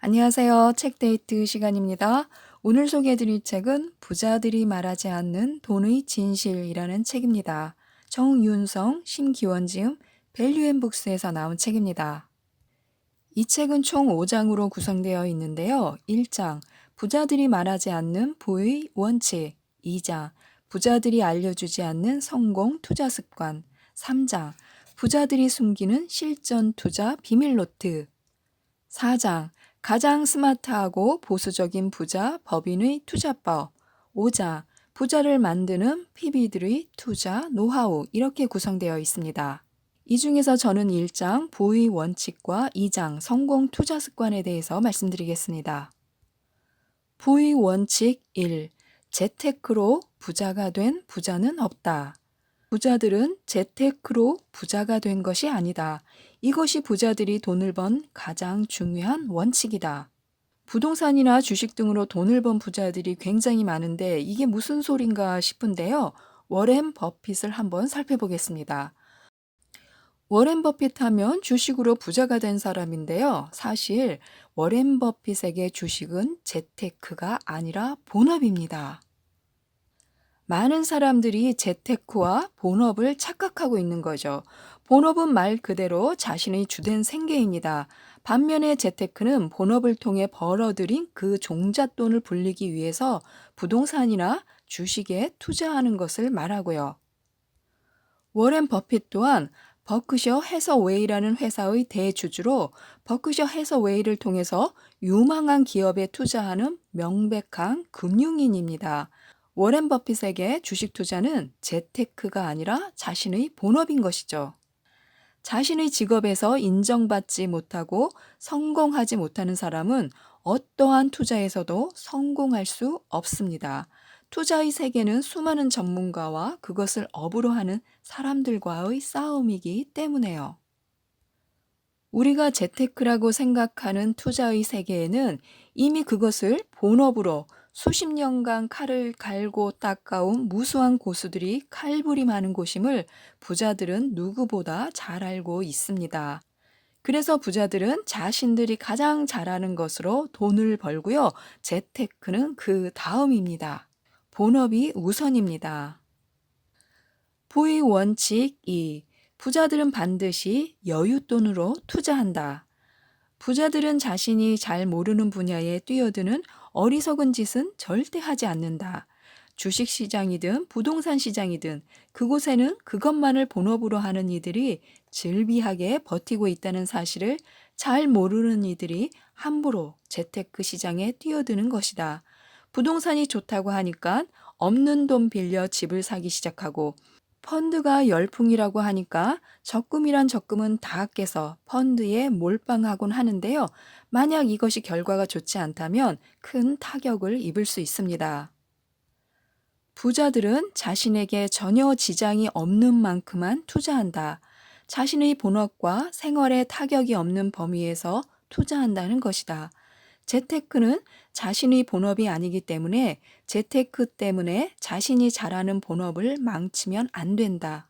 안녕하세요. 책데이트 시간입니다. 오늘 소개해드릴 책은 부자들이 말하지 않는 돈의 진실이라는 책입니다. 정윤성, 심기원 지음, 밸류앤북스에서 나온 책입니다. 이 책은 총 5장으로 구성되어 있는데요. 1장, 부자들이 말하지 않는 부의 원칙. 2장, 부자들이 알려주지 않는 성공 투자 습관. 3장, 부자들이 숨기는 실전 투자 비밀 노트. 4장, 가장 스마트하고 보수적인 부자 법인의 투자법. 5장, 부자를 만드는 PB들의 투자 노하우. 이렇게 구성되어 있습니다. 이 중에서 저는 1장 부의 원칙과 2장 성공 투자 습관에 대해서 말씀드리겠습니다. 부의 원칙 1. 재테크로 부자가 된 부자는 없다. 부자들은 재테크로 부자가 된 것이 아니다. 이것이 부자들이 돈을 번 가장 중요한 원칙이다. 부동산이나 주식 등으로 돈을 번 부자들이 굉장히 많은데 이게 무슨 소린가 싶은데요. 워렌 버핏을 한번 살펴보겠습니다. 워렌 버핏 하면 주식으로 부자가 된 사람인데요. 사실 워렌 버핏에게 주식은 재테크가 아니라 본업입니다. 많은 사람들이 재테크와 본업을 착각하고 있는 거죠. 본업은 말 그대로 자신의 주된 생계입니다. 반면에 재테크는 본업을 통해 벌어들인 그 종잣돈을 불리기 위해서 부동산이나 주식에 투자하는 것을 말하고요. 워렌 버핏 또한 버크셔 해서웨이라는 회사의 대주주로 버크셔 해서웨이를 통해서 유망한 기업에 투자하는 명백한 금융인입니다. 워렌 버핏에게 주식 투자는 재테크가 아니라 자신의 본업인 것이죠. 자신의 직업에서 인정받지 못하고 성공하지 못하는 사람은 어떠한 투자에서도 성공할 수 없습니다. 투자의 세계는 수많은 전문가와 그것을 업으로 하는 사람들과의 싸움이기 때문에요. 우리가 재테크라고 생각하는 투자의 세계에는 이미 그것을 본업으로 수십 년간 칼을 갈고 닦아온 무수한 고수들이 칼부림하는 곳임을 부자들은 누구보다 잘 알고 있습니다. 그래서 부자들은 자신들이 가장 잘하는 것으로 돈을 벌고요. 재테크는 그 다음입니다. 본업이 우선입니다. 부의 원칙 2. 부자들은 반드시 여윳돈으로 투자한다. 부자들은 자신이 잘 모르는 분야에 뛰어드는 어리석은 짓은 절대 하지 않는다. 주식시장이든 부동산 시장이든 그곳에는 그것만을 본업으로 하는 이들이 즐비하게 버티고 있다는 사실을 잘 모르는 이들이 함부로 재테크 시장에 뛰어드는 것이다. 부동산이 좋다고 하니까 없는 돈 빌려 집을 사기 시작하고 펀드가 열풍이라고 하니까 적금이란 적금은 다 깨서 펀드에 몰빵하곤 하는데요. 만약 이것이 결과가 좋지 않다면 큰 타격을 입을 수 있습니다. 부자들은 자신에게 전혀 지장이 없는 만큼만 투자한다. 자신의 본업과 생활에 타격이 없는 범위에서 투자한다는 것이다. 재테크는 자신의 본업이 아니기 때문에 재테크 때문에 자신이 잘하는 본업을 망치면 안 된다.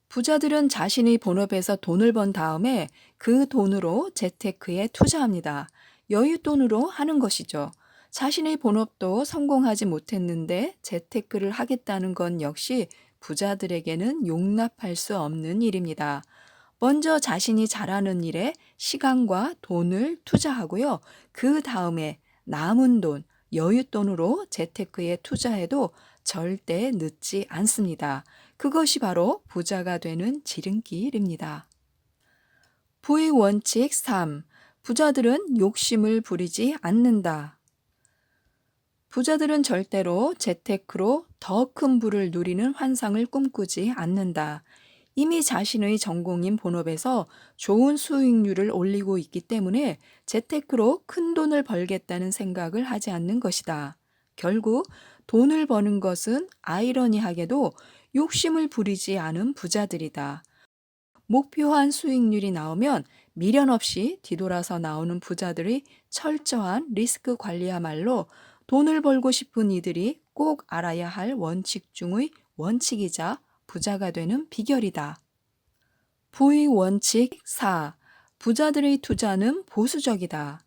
부자들은 자신의 본업에서 돈을 번 다음에 그 돈으로 재테크에 투자합니다. 여윳돈으로 하는 것이죠. 자신의 본업도 성공하지 못했는데 재테크를 하겠다는 건 역시 부자들에게는 용납할 수 없는 일입니다. 먼저 자신이 잘하는 일에 시간과 돈을 투자하고요. 그 다음에 남은 돈, 여윳돈으로 재테크에 투자해도 절대 늦지 않습니다. 그것이 바로 부자가 되는 지름길입니다. 부의 원칙 3. 부자들은 욕심을 부리지 않는다. 부자들은 절대로 재테크로 더 큰 부를 누리는 환상을 꿈꾸지 않는다. 이미 자신의 전공인 본업에서 좋은 수익률을 올리고 있기 때문에 재테크로 큰 돈을 벌겠다는 생각을 하지 않는 것이다. 결국 돈을 버는 것은 아이러니하게도 욕심을 부리지 않은 부자들이다. 목표한 수익률이 나오면 미련 없이 뒤돌아서 나오는 부자들의 철저한 리스크 관리야말로 돈을 벌고 싶은 이들이 꼭 알아야 할 원칙 중의 원칙이자 부자가 되는 비결이다. 부의 원칙 4. 부자들의 투자는 보수적이다.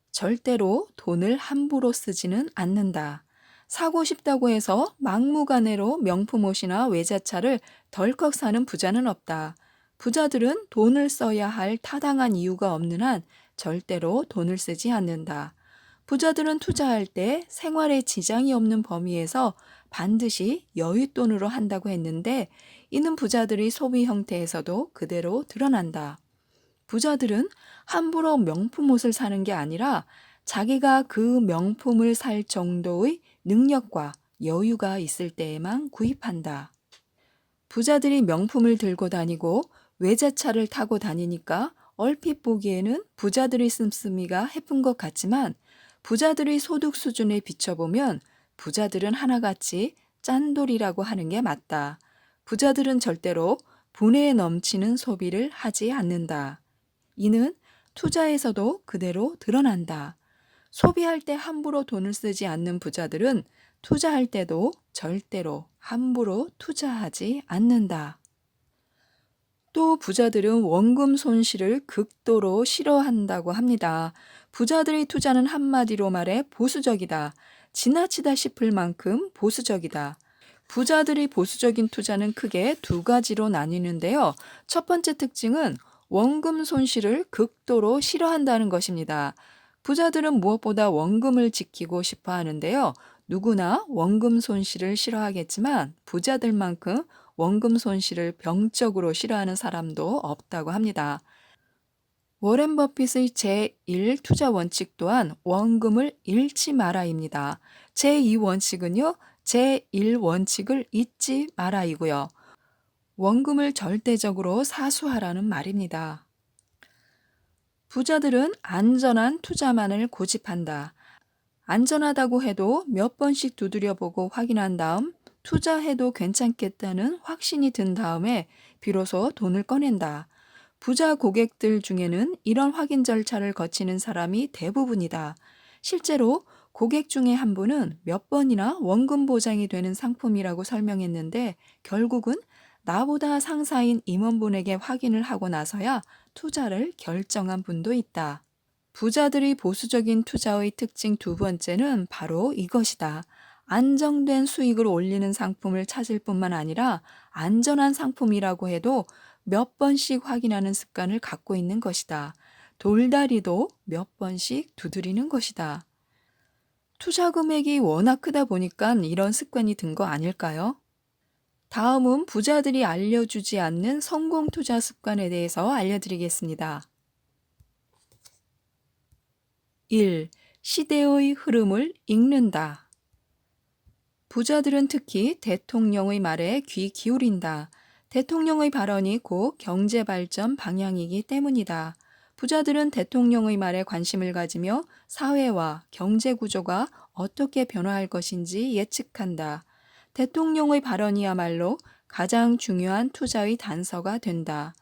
절대로 돈을 함부로 쓰지는 않는다. 사고 싶다고 해서 막무가내로 명품 옷이나 외제차를 덜컥 사는 부자는 없다. 부자들은 돈을 써야 할 타당한 이유가 없는 한 절대로 돈을 쓰지 않는다. 부자들은 투자할 때 생활에 지장이 없는 범위에서 반드시 여윳돈으로 한다고 했는데, 이는 부자들의 소비 형태에서도 그대로 드러난다. 부자들은 함부로 명품 옷을 사는 게 아니라 자기가 그 명품을 살 정도의 능력과 여유가 있을 때에만 구입한다. 부자들이 명품을 들고 다니고 외제차를 타고 다니니까 얼핏 보기에는 부자들의 씀씀이가 해픈 것 같지만, 부자들의 소득 수준에 비춰보면 부자들은 하나같이 짠돌이라고 하는 게 맞다. 부자들은 절대로 분에 넘치는 소비를 하지 않는다. 이는 투자에서도 그대로 드러난다. 소비할 때 함부로 돈을 쓰지 않는 부자들은 투자할 때도 절대로 함부로 투자하지 않는다. 또 부자들은 원금 손실을 극도로 싫어한다고 합니다. 부자들의 투자는 한마디로 말해 보수적이다. 지나치다 싶을 만큼 보수적이다. 부자들의 보수적인 투자는 크게 두 가지로 나뉘는데요. 첫 번째 특징은 원금 손실을 극도로 싫어한다는 것입니다. 부자들은 무엇보다 원금을 지키고 싶어 하는데요. 누구나 원금 손실을 싫어하겠지만 부자들만큼 원금 손실을 병적으로 싫어하는 사람도 없다고 합니다. 워렌 버핏의 제1 투자 원칙 또한 원금을 잃지 마라입니다. 제2 원칙은요, 제1 원칙을 잊지 마라이고요. 원금을 절대적으로 사수하라는 말입니다. 부자들은 안전한 투자만을 고집한다. 안전하다고 해도 몇 번씩 두드려보고 확인한 다음 투자해도 괜찮겠다는 확신이 든 다음에 비로소 돈을 꺼낸다. 부자 고객들 중에는 이런 확인 절차를 거치는 사람이 대부분이다. 실제로 고객 중에 한 분은 몇 번이나 원금 보장이 되는 상품이라고 설명했는데, 결국은 나보다 상사인 임원분에게 확인을 하고 나서야 투자를 결정한 분도 있다. 부자들의 보수적인 투자의 특징 두 번째는 바로 이것이다. 안정된 수익을 올리는 상품을 찾을 뿐만 아니라 안전한 상품이라고 해도 몇 번씩 확인하는 습관을 갖고 있는 것이다. 돌다리도 몇 번씩 두드리는 것이다. 투자 금액이 워낙 크다 보니까 이런 습관이 든 거 아닐까요? 다음은 부자들이 알려주지 않는 성공 투자 습관에 대해서 알려드리겠습니다. 1. 시대의 흐름을 읽는다. 부자들은 특히 대통령의 말에 귀 기울인다. 대통령의 발언이 곧 경제 발전 방향이기 때문이다. 부자들은 대통령의 말에 관심을 가지며 사회와 경제 구조가 어떻게 변화할 것인지 예측한다. 대통령의 발언이야말로 가장 중요한 투자의 단서가 된다.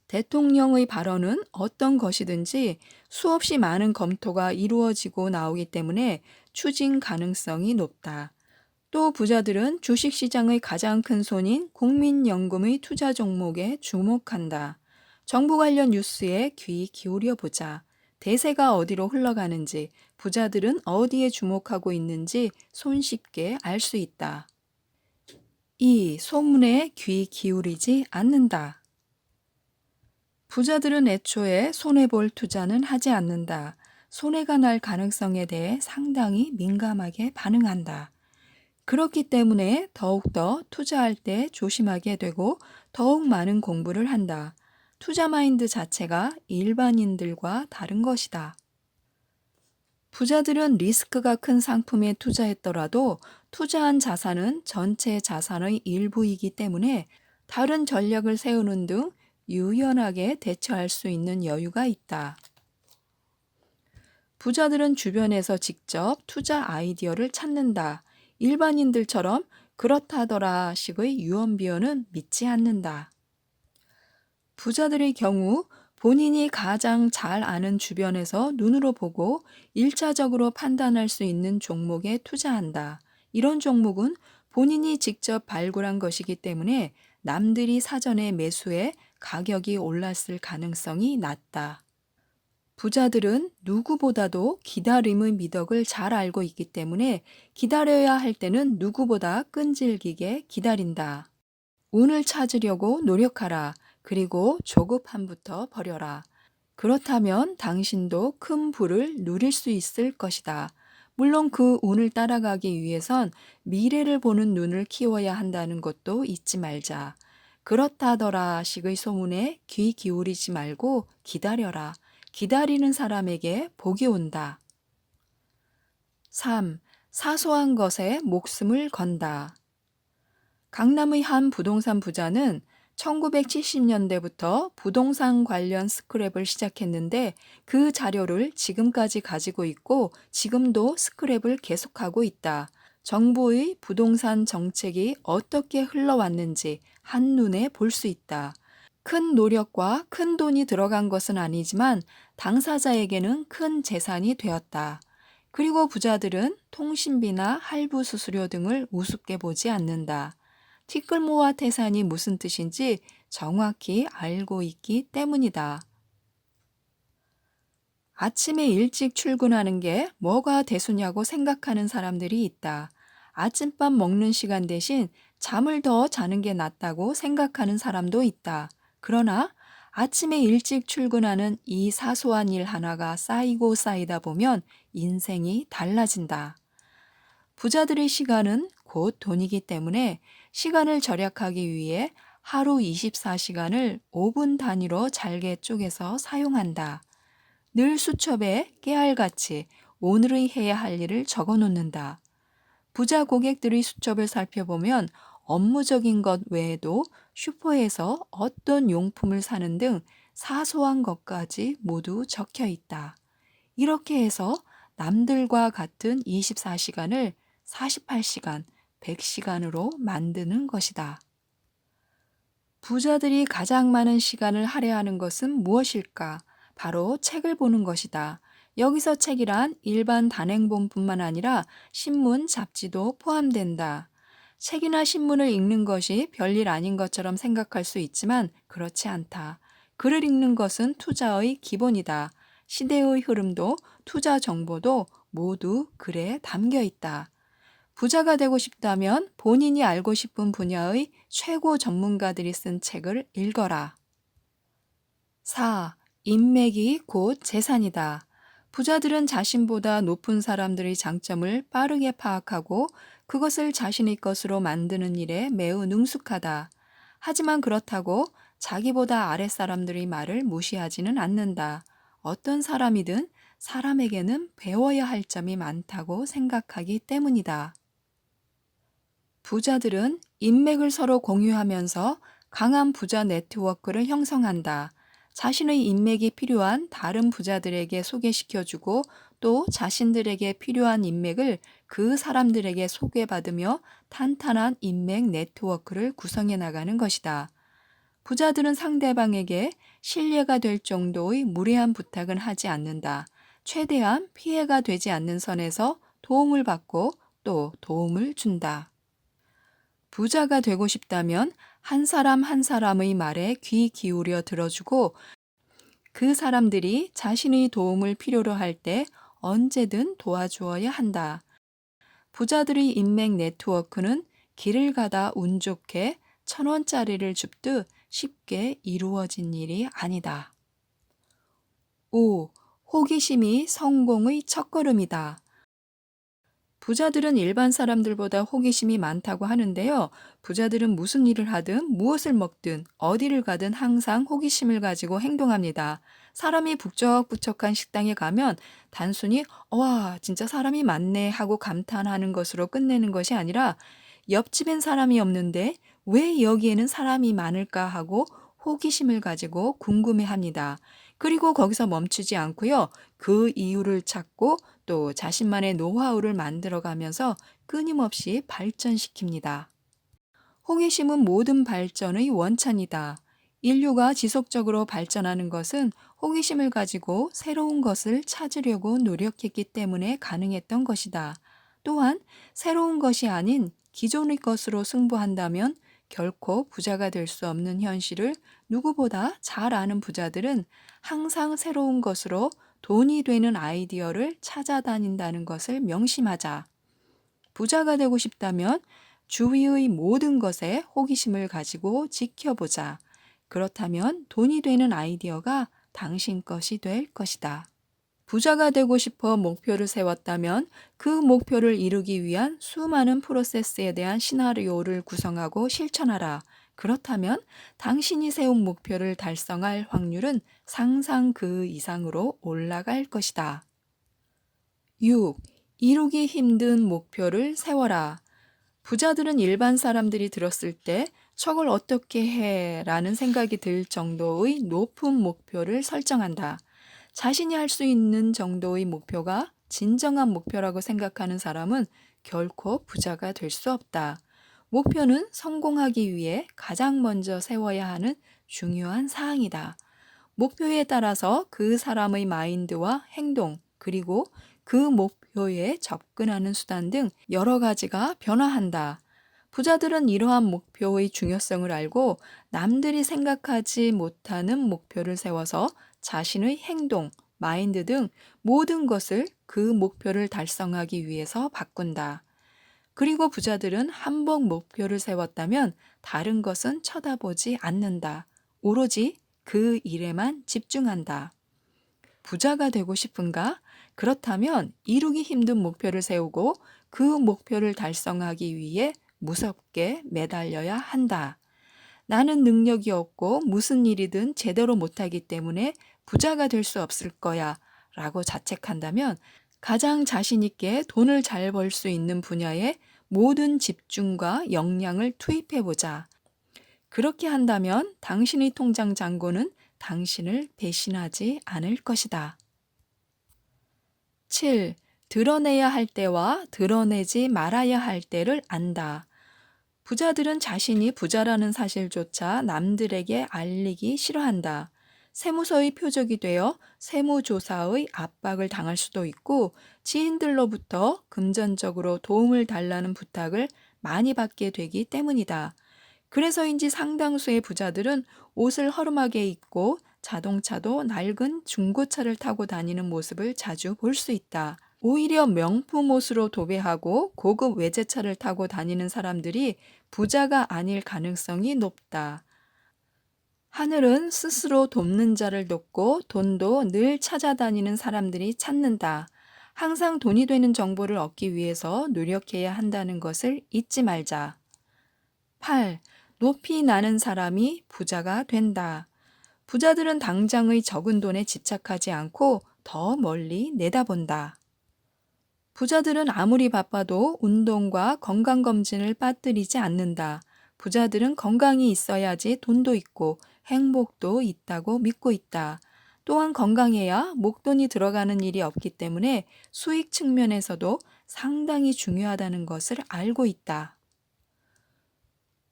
대통령의 발언은 어떤 것이든지 수없이 많은 검토가 이루어지고 나오기 때문에 추진 가능성이 높다. 또 부자들은 주식시장의 가장 큰 손인 국민연금의 투자 종목에 주목한다. 정부 관련 뉴스에 귀 기울여 보자. 대세가 어디로 흘러가는지, 부자들은 어디에 주목하고 있는지 손쉽게 알 수 있다. 2. 소문에 귀 기울이지 않는다. 부자들은 애초에 손해볼 투자는 하지 않는다. 손해가 날 가능성에 대해 상당히 민감하게 반응한다. 그렇기 때문에 더욱더 투자할 때 조심하게 되고 더욱 많은 공부를 한다. 투자 마인드 자체가 일반인들과 다른 것이다. 부자들은 리스크가 큰 상품에 투자했더라도 투자한 자산은 전체 자산의 일부이기 때문에 다른 전략을 세우는 등 유연하게 대처할 수 있는 여유가 있다. 부자들은 주변에서 직접 투자 아이디어를 찾는다. 일반인들처럼 그렇다더라 식의 유언비어는 믿지 않는다. 부자들의 경우 본인이 가장 잘 아는 주변에서 눈으로 보고 1차적으로 판단할 수 있는 종목에 투자한다. 이런 종목은 본인이 직접 발굴한 것이기 때문에 남들이 사전에 매수해 가격이 올랐을 가능성이 낮다. 부자들은 누구보다도 기다림의 미덕을 잘 알고 있기 때문에 기다려야 할 때는 누구보다 끈질기게 기다린다. 운을 찾으려고 노력하라. 그리고 조급함부터 버려라. 그렇다면 당신도 큰 부를 누릴 수 있을 것이다. 물론 그 운을 따라가기 위해선 미래를 보는 눈을 키워야 한다는 것도 잊지 말자. 그렇다더라 식의 소문에 귀 기울이지 말고 기다려라. 기다리는 사람에게 복이 온다. 3. 사소한 것에 목숨을 건다. 강남의 한 부동산 부자는 1970년대부터 부동산 관련 스크랩을 시작했는데 그 자료를 지금까지 가지고 있고 지금도 스크랩을 계속하고 있다. 정부의 부동산 정책이 어떻게 흘러왔는지 한눈에 볼 수 있다. 큰 노력과 큰 돈이 들어간 것은 아니지만 당사자에게는 큰 재산이 되었다. 그리고 부자들은 통신비나 할부 수수료 등을 우습게 보지 않는다. 티끌모아 태산이 무슨 뜻인지 정확히 알고 있기 때문이다. 아침에 일찍 출근하는 게 뭐가 대수냐고 생각하는 사람들이 있다. 아침밥 먹는 시간 대신 잠을 더 자는 게 낫다고 생각하는 사람도 있다. 그러나 아침에 일찍 출근하는 이 사소한 일 하나가 쌓이고 쌓이다 보면 인생이 달라진다. 부자들의 시간은 곧 돈이기 때문에 시간을 절약하기 위해 하루 24시간을 5분 단위로 잘게 쪼개서 사용한다. 늘 수첩에 깨알같이 오늘의 해야 할 일을 적어 놓는다. 부자 고객들의 수첩을 살펴보면 업무적인 것 외에도 슈퍼에서 어떤 용품을 사는 등 사소한 것까지 모두 적혀 있다. 이렇게 해서 남들과 같은 24시간을 48시간, 100시간으로 만드는 것이다. 부자들이 가장 많은 시간을 할애하는 것은 무엇일까? 바로 책을 보는 것이다. 여기서 책이란 일반 단행본뿐만 아니라 신문, 잡지도 포함된다. 책이나 신문을 읽는 것이 별일 아닌 것처럼 생각할 수 있지만 그렇지 않다. 글을 읽는 것은 투자의 기본이다. 시대의 흐름도 투자 정보도 모두 글에 담겨 있다. 부자가 되고 싶다면 본인이 알고 싶은 분야의 최고 전문가들이 쓴 책을 읽어라. 4. 인맥이 곧 재산이다. 부자들은 자신보다 높은 사람들의 장점을 빠르게 파악하고 그것을 자신의 것으로 만드는 일에 매우 능숙하다. 하지만 그렇다고 자기보다 아랫사람들의 말을 무시하지는 않는다. 어떤 사람이든 사람에게는 배워야 할 점이 많다고 생각하기 때문이다. 부자들은 인맥을 서로 공유하면서 강한 부자 네트워크를 형성한다. 자신의 인맥이 필요한 다른 부자들에게 소개시켜주고 또 자신들에게 필요한 인맥을 그 사람들에게 소개받으며 탄탄한 인맥 네트워크를 구성해 나가는 것이다. 부자들은 상대방에게 신뢰가 될 정도의 무례한 부탁은 하지 않는다. 최대한 피해가 되지 않는 선에서 도움을 받고 또 도움을 준다. 부자가 되고 싶다면 한 사람 한 사람의 말에 귀 기울여 들어주고 그 사람들이 자신의 도움을 필요로 할 때 언제든 도와주어야 한다. 부자들의 인맥 네트워크는 길을 가다 운 좋게 1,000원짜리를 줍듯 쉽게 이루어진 일이 아니다. 5. 호기심이 성공의 첫걸음이다. 부자들은 일반 사람들보다 호기심이 많다고 하는데요. 부자들은 무슨 일을 하든 무엇을 먹든 어디를 가든 항상 호기심을 가지고 행동합니다. 사람이 북적북적한 식당에 가면 단순히 와, 진짜 사람이 많네 하고 감탄하는 것으로 끝내는 것이 아니라 옆집엔 사람이 없는데 왜 여기에는 사람이 많을까 하고 호기심을 가지고 궁금해합니다. 그리고 거기서 멈추지 않고요. 그 이유를 찾고 또 자신만의 노하우를 만들어가면서 끊임없이 발전시킵니다. 호기심은 모든 발전의 원천이다. 인류가 지속적으로 발전하는 것은 호기심을 가지고 새로운 것을 찾으려고 노력했기 때문에 가능했던 것이다. 또한 새로운 것이 아닌 기존의 것으로 승부한다면 결코 부자가 될 수 없는 현실을 누구보다 잘 아는 부자들은 항상 새로운 것으로 돈이 되는 아이디어를 찾아다닌다는 것을 명심하자. 부자가 되고 싶다면 주위의 모든 것에 호기심을 가지고 지켜보자. 그렇다면 돈이 되는 아이디어가 당신 것이 될 것이다. 부자가 되고 싶어 목표를 세웠다면 그 목표를 이루기 위한 수많은 프로세스에 대한 시나리오를 구성하고 실천하라. 그렇다면 당신이 세운 목표를 달성할 확률은 상상 그 이상으로 올라갈 것이다. 6. 이루기 힘든 목표를 세워라. 부자들은 일반 사람들이 들었을 때 저걸 어떻게 해? 라는 생각이 들 정도의 높은 목표를 설정한다. 자신이 할 수 있는 정도의 목표가 진정한 목표라고 생각하는 사람은 결코 부자가 될 수 없다. 목표는 성공하기 위해 가장 먼저 세워야 하는 중요한 사항이다. 목표에 따라서 그 사람의 마인드와 행동, 그리고 그 목표에 접근하는 수단 등 여러 가지가 변화한다. 부자들은 이러한 목표의 중요성을 알고 남들이 생각하지 못하는 목표를 세워서 자신의 행동, 마인드 등 모든 것을 그 목표를 달성하기 위해서 바꾼다. 그리고 부자들은 한번 목표를 세웠다면 다른 것은 쳐다보지 않는다. 오로지 그 일에만 집중한다. 부자가 되고 싶은가? 그렇다면 이루기 힘든 목표를 세우고 그 목표를 달성하기 위해 무섭게 매달려야 한다. 나는 능력이 없고 무슨 일이든 제대로 못하기 때문에 부자가 될 수 없을 거야 라고 자책한다면 가장 자신 있게 돈을 잘 벌 수 있는 분야에 모든 집중과 역량을 투입해보자. 그렇게 한다면 당신의 통장 잔고는 당신을 배신하지 않을 것이다. 7. 드러내야 할 때와 드러내지 말아야 할 때를 안다. 부자들은 자신이 부자라는 사실조차 남들에게 알리기 싫어한다. 세무서의 표적이 되어 세무조사의 압박을 당할 수도 있고 지인들로부터 금전적으로 도움을 달라는 부탁을 많이 받게 되기 때문이다. 그래서인지 상당수의 부자들은 옷을 허름하게 입고 자동차도 낡은 중고차를 타고 다니는 모습을 자주 볼 수 있다. 오히려 명품 옷으로 도배하고 고급 외제차를 타고 다니는 사람들이 부자가 아닐 가능성이 높다. 하늘은 스스로 돕는 자를 돕고 돈도 늘 찾아다니는 사람들이 찾는다. 항상 돈이 되는 정보를 얻기 위해서 노력해야 한다는 것을 잊지 말자. 8. 높이 나는 사람이 부자가 된다. 부자들은 당장의 적은 돈에 집착하지 않고 더 멀리 내다본다. 부자들은 아무리 바빠도 운동과 건강검진을 빠뜨리지 않는다. 부자들은 건강이 있어야지 돈도 있고 행복도 있다고 믿고 있다. 또한 건강해야 목돈이 들어가는 일이 없기 때문에 수익 측면에서도 상당히 중요하다는 것을 알고 있다.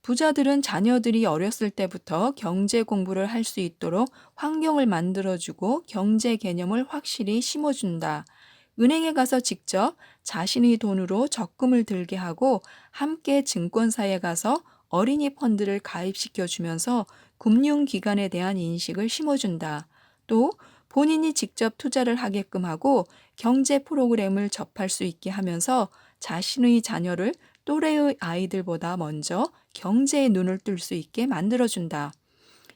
부자들은 자녀들이 어렸을 때부터 경제 공부를 할 수 있도록 환경을 만들어주고 경제 개념을 확실히 심어준다. 은행에 가서 직접 자신의 돈으로 적금을 들게 하고 함께 증권사에 가서 어린이 펀드를 가입시켜 주면서 금융기관에 대한 인식을 심어준다. 또 본인이 직접 투자를 하게끔 하고 경제 프로그램을 접할 수 있게 하면서 자신의 자녀를 또래의 아이들보다 먼저 경제에 눈을 뜰 수 있게 만들어준다.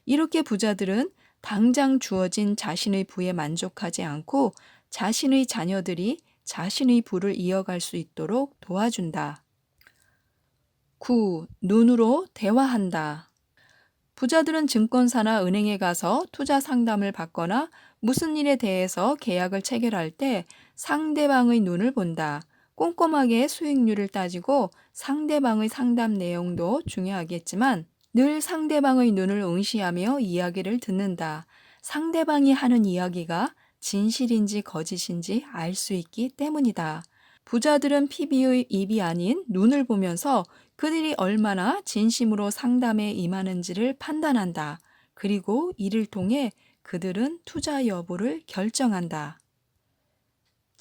이렇게 부자들은 당장 주어진 자신의 부에 만족하지 않고 자신의 자녀들이 자신의 부를 이어갈 수 있도록 도와준다. 9. 눈으로 대화한다. 부자들은 증권사나 은행에 가서 투자 상담을 받거나 무슨 일에 대해서 계약을 체결할 때 상대방의 눈을 본다. 꼼꼼하게 수익률을 따지고 상대방의 상담 내용도 중요하겠지만 늘 상대방의 눈을 응시하며 이야기를 듣는다. 상대방이 하는 이야기가 진실인지 거짓인지 알 수 있기 때문이다. 부자들은 피비의 입이 아닌 눈을 보면서 그들이 얼마나 진심으로 상담에 임하는지를 판단한다. 그리고 이를 통해 그들은 투자 여부를 결정한다.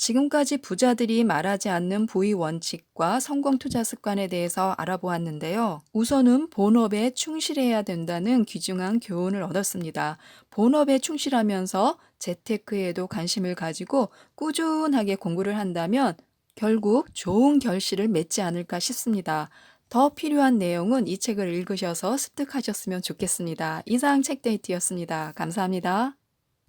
지금까지 부자들이 말하지 않는 부의 원칙과 성공 투자 습관에 대해서 알아보았는데요. 우선은 본업에 충실해야 된다는 귀중한 교훈을 얻었습니다. 본업에 충실하면서 재테크에도 관심을 가지고 꾸준하게 공부를 한다면 결국 좋은 결실을 맺지 않을까 싶습니다. 더 필요한 내용은 이 책을 읽으셔서 습득하셨으면 좋겠습니다. 이상 책데이트였습니다. 감사합니다.